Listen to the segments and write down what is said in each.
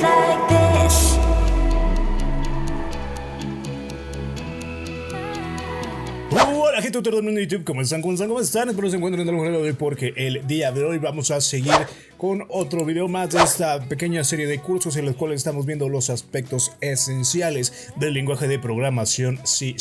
like this. Hola gente de todo el mundo de YouTube, ¿cómo están? ¿Cómo están? Espero se encuentren en el lugar de hoy porque el día de hoy vamos a seguir con otro video más de esta pequeña serie de cursos en los cuales estamos viendo los aspectos esenciales del lenguaje de programación C#.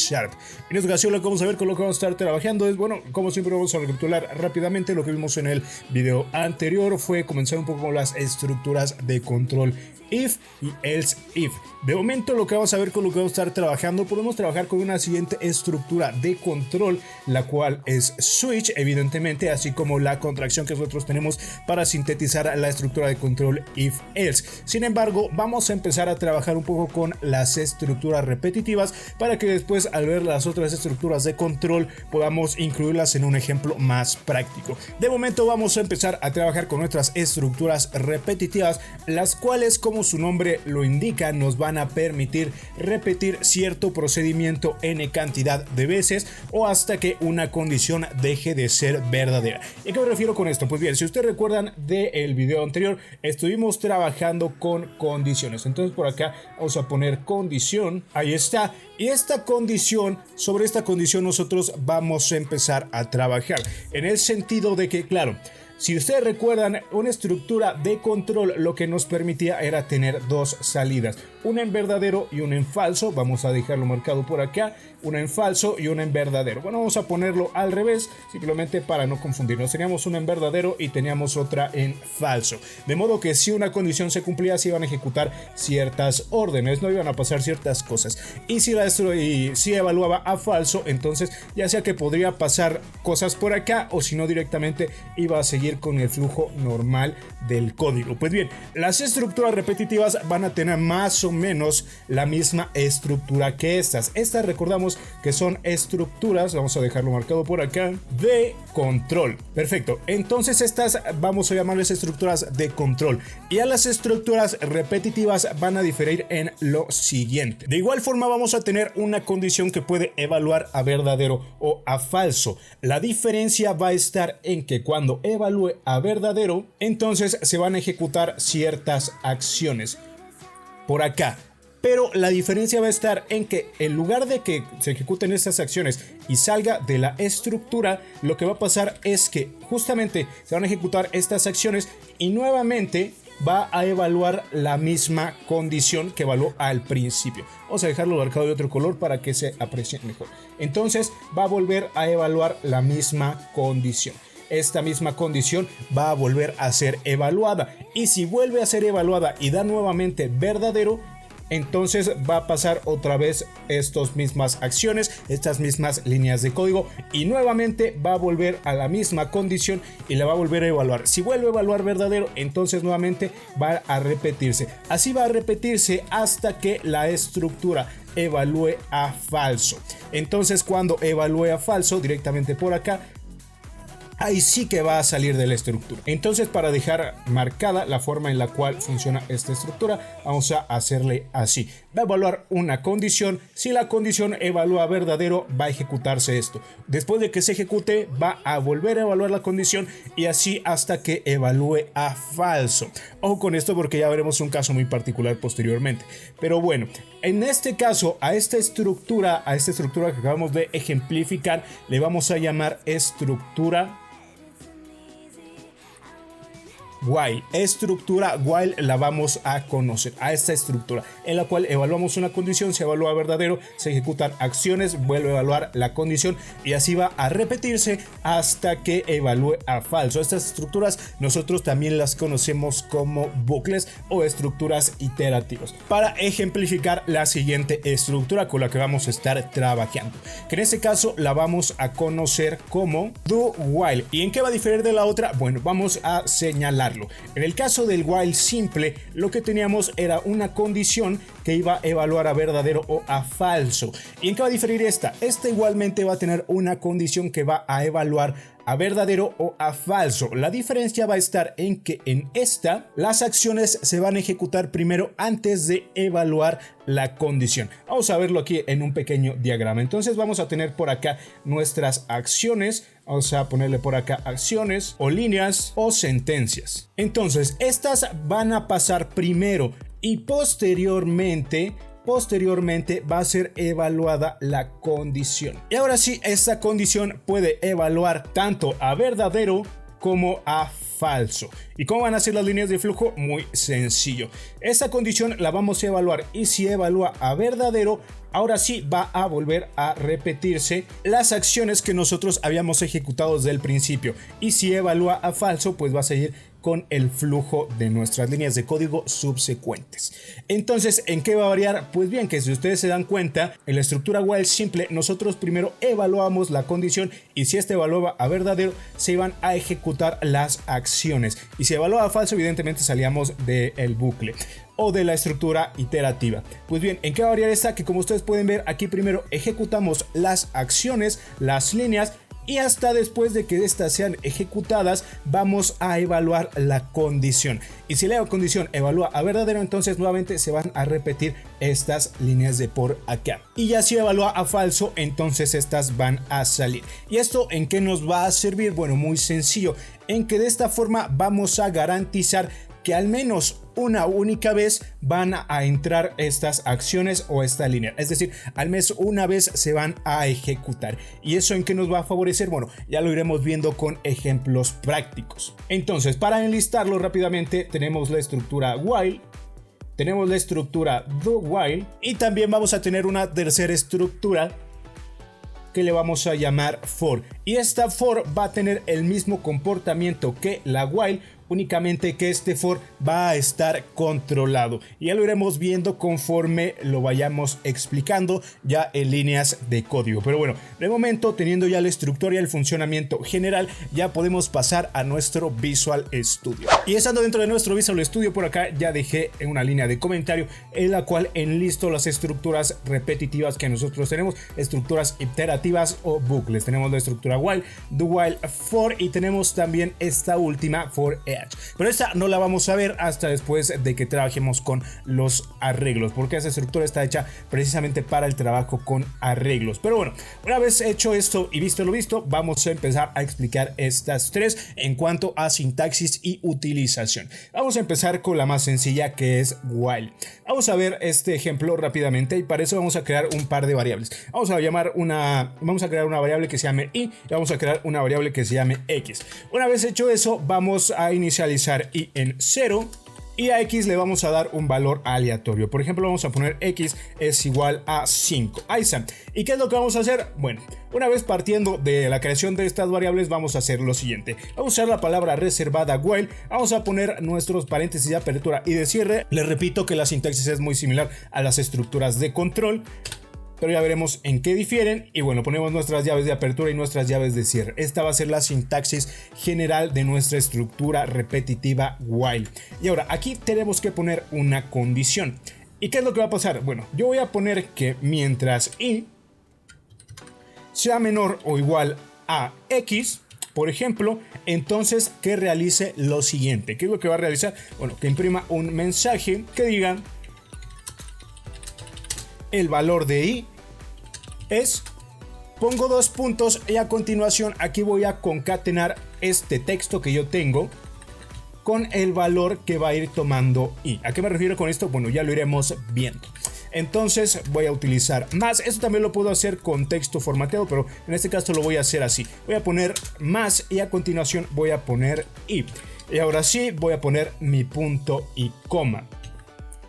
En esta ocasión lo que vamos a ver con lo que vamos a estar trabajando es, bueno, como siempre vamos a recapitular rápidamente lo que vimos en el video anterior. Fue comenzar un poco con las estructuras de control if y else if. De momento lo que vamos a ver con lo que vamos a estar trabajando, podemos trabajar con una siguiente estructura de control, la cual es switch, evidentemente, así como la contracción que nosotros tenemos para sintetizar la estructura de control if else. Sin embargo, vamos a empezar a trabajar un poco con las estructuras repetitivas para que después, al ver las otras estructuras de control, podamos incluirlas en un ejemplo más práctico. De momento vamos a empezar a trabajar con nuestras estructuras repetitivas, las cuales, como su nombre lo indica, nos van a permitir repetir cierto procedimiento n cantidad de veces o hasta que una condición deje de ser verdadera. ¿Y a qué me refiero con esto? Pues bien, si ustedes recuerdan del video anterior, estuvimos trabajando con condiciones. Entonces por acá vamos a poner condición, ahí está. Y esta condición, sobre esta condición nosotros vamos a empezar a trabajar en el sentido de que, claro, si ustedes recuerdan, una estructura de control lo que nos permitía era tener dos salidas, una en verdadero y una en falso. Vamos a dejarlo marcado por acá, una en falso y una en verdadero. Bueno, vamos a ponerlo al revés, simplemente para no confundirnos. Teníamos una en verdadero y teníamos otra en falso. De modo que si una condición se cumplía, se iban a ejecutar ciertas órdenes, no iban a pasar ciertas cosas. Y si evaluaba a falso, entonces ya sea que podría pasar cosas por acá o si no directamente iba a seguir con el flujo normal del código. Pues bien, las estructuras repetitivas van a tener más o menos la misma estructura que estas. Estas recordamos que son estructuras, vamos a dejarlo marcado por acá, de control. Perfecto, entonces estas vamos a llamarles estructuras de control. Y a las estructuras repetitivas van a diferir en lo siguiente. De igual forma vamos a tener una condición que puede evaluar a verdadero o a falso. La diferencia va a estar en que cuando evalúe a verdadero, entonces se van a ejecutar ciertas acciones por acá. Pero la diferencia va a estar en que en lugar de que se ejecuten estas acciones y salga de la estructura, lo que va a pasar es que justamente se van a ejecutar estas acciones y nuevamente va a evaluar la misma condición que evaluó al principio. Vamos a dejarlo marcado de otro color para que se aprecie mejor. Entonces va a volver a evaluar la misma condición. Esta misma condición va a volver a ser evaluada, y si vuelve a ser evaluada y da nuevamente verdadero, entonces va a pasar otra vez estas mismas acciones, estas mismas líneas de código, y nuevamente va a volver a la misma condición y la va a volver a evaluar. Si vuelve a evaluar verdadero, entonces nuevamente va a repetirse. Así va a repetirse hasta que la estructura evalúe a falso. Entonces cuando evalúe a falso, directamente por acá, ahí sí que va a salir de la estructura. Entonces, para dejar marcada la forma en la cual funciona esta estructura, vamos a hacerle así. Va a evaluar una condición. Si la condición evalúa verdadero, va a ejecutarse esto. Después de que se ejecute, va a volver a evaluar la condición y así hasta que evalúe a falso. Ojo con esto porque ya veremos un caso muy particular posteriormente. Pero bueno, en este caso, a esta estructura que acabamos de ejemplificar, le vamos a llamar estructura while. Estructura while la vamos a conocer, a esta estructura en la cual evaluamos una condición, se evalúa verdadero, se ejecutan acciones, vuelve a evaluar la condición y así va a repetirse hasta que evalúe a falso. Estas estructuras nosotros también las conocemos como bucles o estructuras iterativas. Para ejemplificar la siguiente estructura con la que vamos a estar trabajando, que en este caso la vamos a conocer como do while. ¿Y en qué va a diferir de la otra? Bueno, vamos a señalar. En el caso del while simple, lo que teníamos era una condición que iba a evaluar a verdadero o a falso. ¿Y en qué va a diferir esta? Esta igualmente va a tener una condición que va a evaluar a verdadero o a falso. La diferencia va a estar en que en esta las acciones se van a ejecutar primero antes de evaluar la condición. Vamos a verlo aquí en un pequeño diagrama. Entonces vamos a tener por acá nuestras acciones. Vamos a ponerle por acá acciones o líneas o sentencias. Entonces estas van a pasar primero y posteriormente va a ser evaluada la condición. Y ahora sí, esta condición puede evaluar tanto a verdadero como a falso. ¿Y cómo van a ser las líneas de flujo? Muy sencillo. Esta condición la vamos a evaluar y si evalúa a verdadero, ahora sí va a volver a repetirse las acciones que nosotros habíamos ejecutado desde el principio. Y si evalúa a falso, pues va a seguir con el flujo de nuestras líneas de código subsecuentes. Entonces, ¿en qué va a variar? Pues bien, que si ustedes se dan cuenta, en la estructura while simple, nosotros primero evaluamos la condición y si este evaluaba a verdadero, se iban a ejecutar las acciones. Y si evaluaba falso, evidentemente salíamos del bucle o de la estructura iterativa. Pues bien, ¿en qué va a variar esta? Que como ustedes pueden ver, aquí primero ejecutamos las acciones, las líneas, y hasta después de que estas sean ejecutadas vamos a evaluar la condición. Y si la condición evalúa a verdadero, entonces nuevamente se van a repetir estas líneas de por acá. Y ya si evalúa a falso, entonces estas van a salir. ¿Y esto en qué nos va a servir? Bueno, muy sencillo. En que de esta forma vamos a garantizar que al menos una única vez van a entrar estas acciones o esta línea, es decir, al menos una vez se van a ejecutar. ¿Y eso en qué nos va a favorecer? Bueno, ya lo iremos viendo con ejemplos prácticos. Entonces, para enlistarlo rápidamente, tenemos la estructura while, tenemos la estructura do while y también vamos a tener una tercera estructura que le vamos a llamar for. Y esta for va a tener el mismo comportamiento que la while, únicamente que este for va a estar controlado y ya lo iremos viendo conforme lo vayamos explicando ya en líneas de código. Pero bueno, de momento, teniendo ya la estructura y el funcionamiento general, ya podemos pasar a nuestro Visual Studio. Y estando dentro de nuestro Visual Studio, por acá ya dejé en una línea de comentario en la cual enlisto las estructuras repetitivas que nosotros tenemos, estructuras iterativas o bucles. Tenemos la estructura while, do while, for y tenemos también esta última for each. Pero esta no la vamos a ver hasta después de que trabajemos con los arreglos, porque esa estructura está hecha precisamente para el trabajo con arreglos. Pero bueno, una vez hecho esto y visto lo visto, vamos a empezar a explicar estas tres en cuanto a sintaxis y utilización. Vamos a empezar con la más sencilla, que es while. Vamos a ver este ejemplo rápidamente y para eso vamos a crear un par de variables. Vamos a crear una variable que se llame i y vamos a crear una variable que se llame x. Una vez hecho eso, vamos a inicializar i en 0 y a x le vamos a dar un valor aleatorio. Por ejemplo, vamos a poner x es igual a 5. Ahí está. ¿Y qué es lo que vamos a hacer? Bueno, una vez partiendo de la creación de estas variables, vamos a hacer lo siguiente. Vamos a usar la palabra reservada while, vamos a poner nuestros paréntesis de apertura y de cierre. Les repito que la sintaxis es muy similar a las estructuras de control, pero ya veremos en qué difieren. Y bueno, ponemos nuestras llaves de apertura y nuestras llaves de cierre. Esta va a ser la sintaxis general de nuestra estructura repetitiva while. Y ahora aquí tenemos que poner una condición. ¿Y qué es lo que va a pasar? Bueno, yo voy a poner que mientras i sea menor o igual a x, por ejemplo, entonces que realice lo siguiente. ¿Qué es lo que va a realizar? Bueno, que imprima un mensaje que diga el valor de i es, pongo dos puntos y a continuación aquí voy a concatenar este texto que yo tengo con el valor que va a ir tomando i. ¿A qué me refiero con esto? Bueno, ya lo iremos viendo. Entonces voy a utilizar más. Esto también lo puedo hacer con texto formateado, pero en este caso lo voy a hacer así. Voy a poner más y a continuación voy a poner i. Y ahora sí voy a poner mi punto y coma.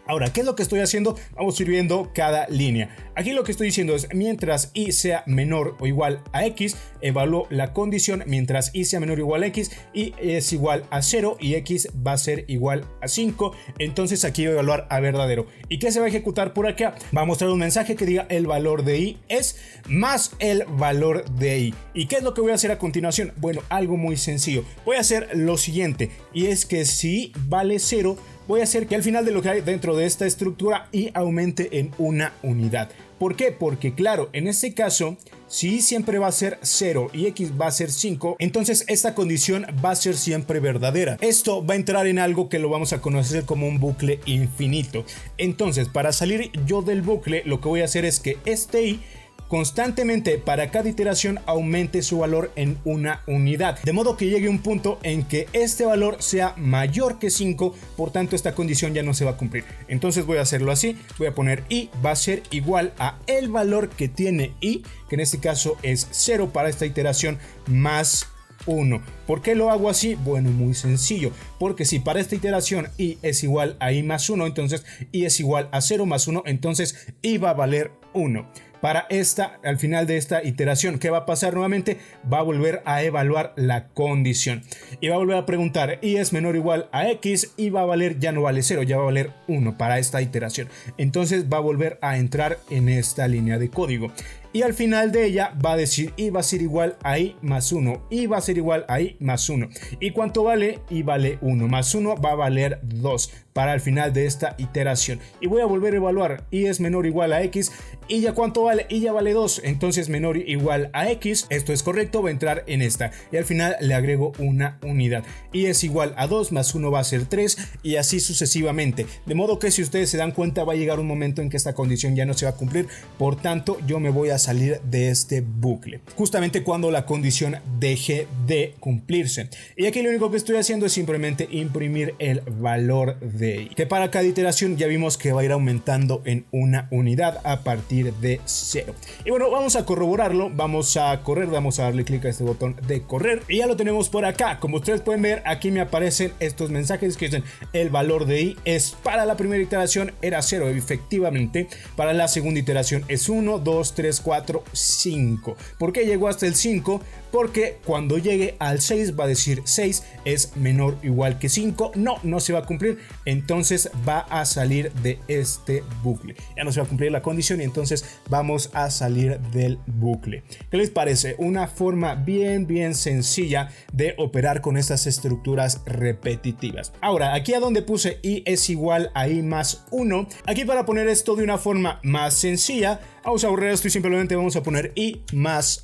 Ahora, ¿qué es lo que estoy haciendo? Vamos a ir viendo cada línea. Aquí lo que estoy diciendo es, mientras i sea menor o igual a x, evalúo la condición mientras i sea menor o igual a x, y es igual a 0 y x va a ser igual a 5. Entonces aquí voy a evaluar a verdadero. ¿Y qué se va a ejecutar por acá? Va a mostrar un mensaje que diga el valor de i es más el valor de i. ¿Y qué es lo que voy a hacer a continuación? Bueno, algo muy sencillo. Voy a hacer lo siguiente, y es que si vale 0, voy a hacer que al final de lo que hay dentro de esta estructura i aumente en una unidad. ¿Por qué? Porque claro, en este caso, si i siempre va a ser 0 y x va a ser 5, entonces esta condición va a ser siempre verdadera. Esto va a entrar en algo que lo vamos a conocer como un bucle infinito. Entonces, para salir yo del bucle, lo que voy a hacer es que este i constantemente para cada iteración aumente su valor en una unidad, de modo que llegue un punto en que este valor sea mayor que 5, por tanto esta condición ya no se va a cumplir. Entonces voy a hacerlo así, voy a poner i va a ser igual a el valor que tiene i, que en este caso es 0 para esta iteración, más 1. ¿Por qué lo hago así? Bueno, muy sencillo, porque si para esta iteración i es igual a i más 1, entonces i es igual a 0 más 1, entonces i va a valer 1. Para esta, al final de esta iteración, ¿qué va a pasar nuevamente? Va a volver a evaluar la condición y va a volver a preguntar, y es menor o igual a x, y va a valer, ya no vale 0, ya va a valer 1 para esta iteración. Entonces va a volver a entrar en esta línea de código. Y al final de ella va a decir i va a ser igual a i más 1, i va a ser igual a i más 1. ¿Y cuánto vale? I vale 1, más 1 va a valer 2 para el final de esta iteración. Y voy a volver a evaluar, i es menor o igual a x, y ya cuánto vale, y ya vale 2, entonces menor o igual a x, esto es correcto, va a entrar en esta. Y al final le agrego una unidad, y es igual a 2 más 1 va a ser 3, y así sucesivamente. De modo que si ustedes se dan cuenta va a llegar un momento en que esta condición ya no se va a cumplir, por tanto yo me voy a salir de este bucle justamente cuando la condición deje de cumplirse. Y aquí lo único que estoy haciendo es simplemente imprimir el valor de i, que para cada iteración ya vimos que va a ir aumentando en una unidad a partir de 0. Y bueno, vamos a corroborarlo, vamos a correr, vamos a darle clic a este botón de correr y ya lo tenemos por acá. Como ustedes pueden ver, aquí me aparecen estos mensajes que dicen el valor de i es para la primera iteración era 0, efectivamente. Para la segunda iteración es 1, 2, 3, 4, 5. ¿Por qué llegó hasta el 5? Porque cuando llegue al 6 va a decir 6 es menor o igual que 5. No se va a cumplir, entonces va a salir de este bucle. Ya no se va a cumplir la condición y entonces vamos a salir del bucle. ¿Qué les parece? Una forma bien sencilla de operar con estas estructuras repetitivas. Ahora, aquí a donde puse i es igual a i más 1, aquí para poner esto de una forma más sencilla, vamos a borrar esto y simplemente vamos a poner i más,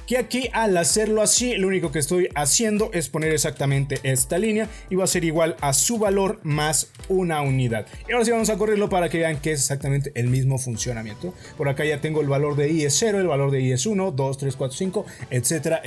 que aquí al hacerlo así lo único que estoy haciendo es poner exactamente esta línea y va a ser igual a su valor más una unidad. Y ahora sí vamos a correrlo para que vean que es exactamente el mismo funcionamiento. Por acá ya tengo el valor de i es 0, el valor de i es 1, 2, 3, 4, 5, etcétera.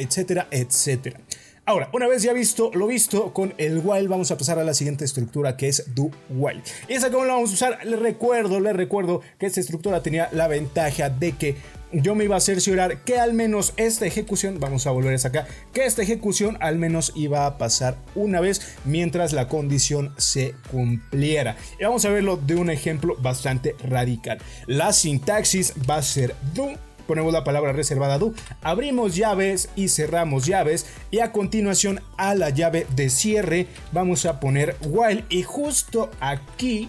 Ahora, una vez ya visto lo visto con el while, vamos a pasar a la siguiente estructura que es do while. ¿Y esa cómo la vamos a usar? Les recuerdo que esta estructura tenía la ventaja de que yo me iba a cerciorar que al menos esta ejecución, vamos a volver a acá, que esta ejecución al menos iba a pasar una vez mientras la condición se cumpliera. Y vamos a verlo de un ejemplo bastante radical. La sintaxis va a ser do. Ponemos la palabra reservada do, abrimos llaves y cerramos llaves, y a continuación a la llave de cierre vamos a poner while, y justo aquí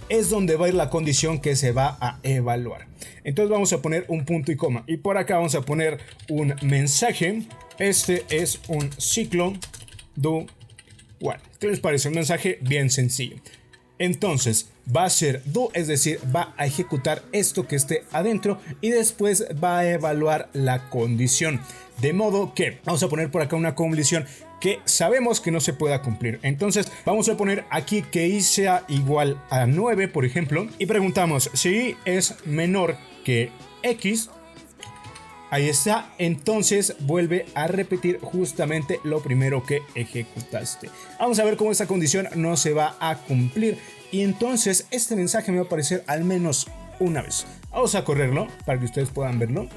es donde va a ir la condición que se va a evaluar. Entonces vamos a poner un punto y coma, y por acá vamos a poner un mensaje. Este es un ciclo do while. ¿Qué les parece? Un mensaje bien sencillo. Entonces va a ser do, es decir, va a ejecutar esto que esté adentro y después va a evaluar la condición. De modo que vamos a poner por acá una condición que sabemos que no se pueda cumplir. Entonces vamos a poner aquí que i sea igual a 9, por ejemplo, y preguntamos si i es menor que x. Ahí está, entonces vuelve a repetir justamente lo primero que ejecutaste. Vamos a ver cómo esta condición no se va a cumplir y entonces este mensaje me va a aparecer al menos una vez. Vamos a correrlo para que ustedes puedan verlo.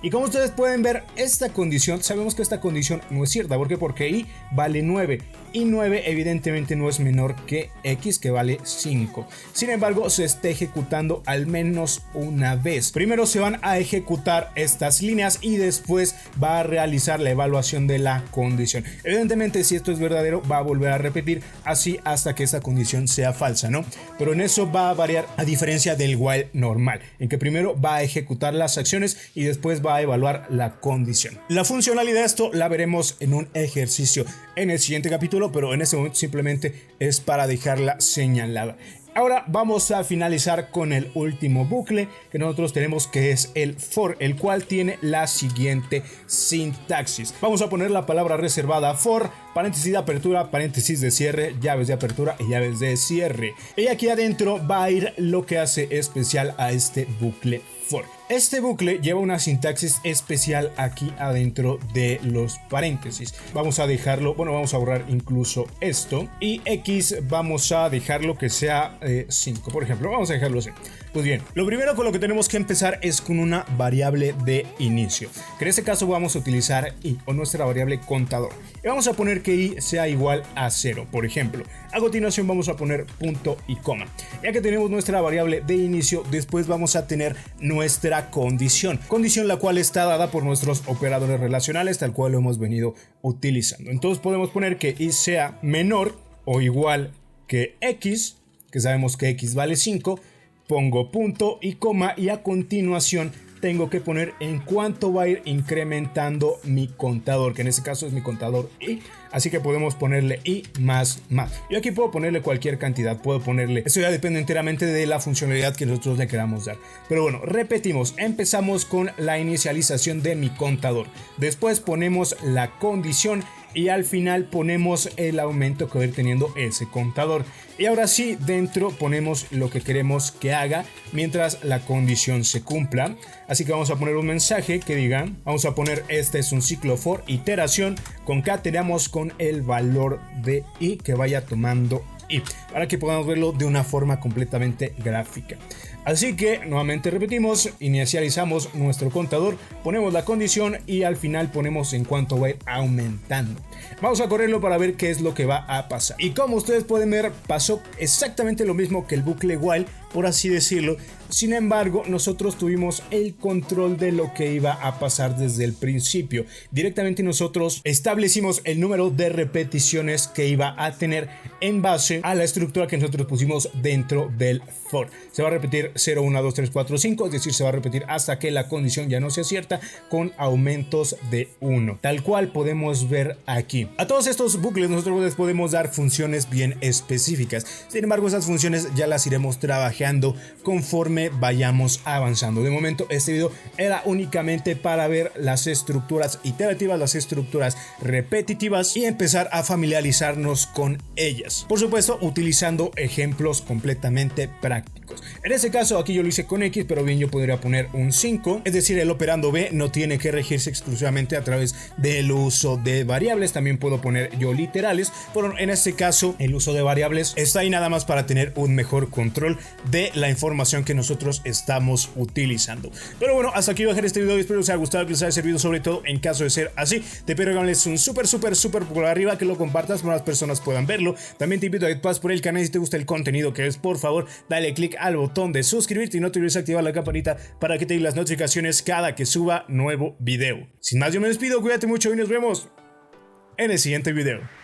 Y como ustedes pueden ver, esta condición, sabemos que esta condición no es cierta. ¿Por qué? Porque i vale 9 y 9 evidentemente no es menor que x, que vale 5. Sin embargo, se está ejecutando al menos una vez. Primero se van a ejecutar estas líneas y después va a realizar la evaluación de la condición. Evidentemente, si esto es verdadero, va a volver a repetir así hasta que esta condición sea falsa, ¿no? Pero en eso va a variar, a diferencia del while normal, en que primero va a ejecutar las acciones y después va a evaluar la condición. La funcionalidad de esto la veremos en un ejercicio en el siguiente capítulo, pero en este momento simplemente es para dejarla señalada. Ahora vamos a finalizar con el último bucle que nosotros tenemos, que es el for, el cual tiene la siguiente sintaxis. Vamos a poner la palabra reservada for paréntesis de apertura, paréntesis de cierre, llaves de apertura y llaves de cierre. Y aquí adentro va a ir lo que hace especial a este bucle for. Este bucle lleva una sintaxis especial aquí adentro de los paréntesis. Vamos a dejarlo, bueno, vamos a borrar incluso esto. Y X vamos a dejarlo que sea 5, por ejemplo. Vamos a dejarlo así. Pues bien, lo primero con lo que tenemos que empezar es con una variable de inicio. Que en este caso vamos a utilizar i, o nuestra variable contador. Y vamos a poner que i sea igual a 0, por ejemplo. A continuación vamos a poner punto y coma. Ya que tenemos nuestra variable de inicio, después vamos a tener nuestra condición la cual está dada por nuestros operadores relacionales, tal cual lo hemos venido utilizando. Entonces podemos poner que i sea menor o igual que x, que sabemos que x vale 5, pongo punto y coma y a continuación tengo que poner en cuánto va a ir incrementando mi contador, que en este caso es mi contador i, así que podemos ponerle i más. Yo aquí puedo ponerle cualquier cantidad, puedo ponerle, esto ya depende enteramente de la funcionalidad que nosotros le queramos dar. Pero bueno, repetimos, empezamos con la inicialización de mi contador, después ponemos la condición y al final ponemos el aumento que va a ir teniendo ese contador. Y ahora sí, dentro ponemos lo que queremos que haga mientras la condición se cumpla. Así que vamos a poner un mensaje que diga, vamos a poner este es un ciclo for iteración, concatenamos con el valor de i que vaya tomando i, para que podamos verlo de una forma completamente gráfica. Así que nuevamente repetimos, inicializamos nuestro contador, ponemos la condición y al final ponemos en cuánto va a ir aumentando. Vamos a correrlo para ver qué es lo que va a pasar. Y como ustedes pueden ver, pasó exactamente lo mismo que el bucle while, por así decirlo. Sin embargo, nosotros tuvimos el control de lo que iba a pasar desde el principio. Directamente nosotros establecimos el número de repeticiones que iba a tener en base a la estructura que nosotros pusimos dentro del for. Se va a repetir 0, 1, 2, 3, 4, 5, es decir, se va a repetir hasta que la condición ya no sea cierta, con aumentos de 1, tal cual podemos ver aquí. A todos estos bucles nosotros les podemos dar funciones bien específicas. Sin embargo, esas funciones ya las iremos trabajando conforme vayamos avanzando. De momento este video era únicamente para ver las estructuras iterativas, las estructuras repetitivas y empezar a familiarizarnos con ellas. Por supuesto, utilizando ejemplos completamente prácticos. En este caso aquí yo lo hice con X, pero bien yo podría poner un 5, es decir, el operando B no tiene que regirse exclusivamente a través del uso de variables, también puedo poner yo literales, pero en este caso el uso de variables está ahí nada más para tener un mejor control de la información que nosotros estamos utilizando. Pero bueno, hasta aquí voy a dejar este video y espero que les haya gustado, que les haya servido, sobre todo en caso de ser así. Te pido que regales un súper por arriba, que lo compartas para que más personas puedan verlo. También te invito a que pases por el canal si te gusta el contenido que ves, por favor, dale click al botón de suscribirte y no te olvides activar la campanita para que te den las notificaciones cada que suba nuevo video. Sin más, yo me despido, cuídate mucho y nos vemos en el siguiente video.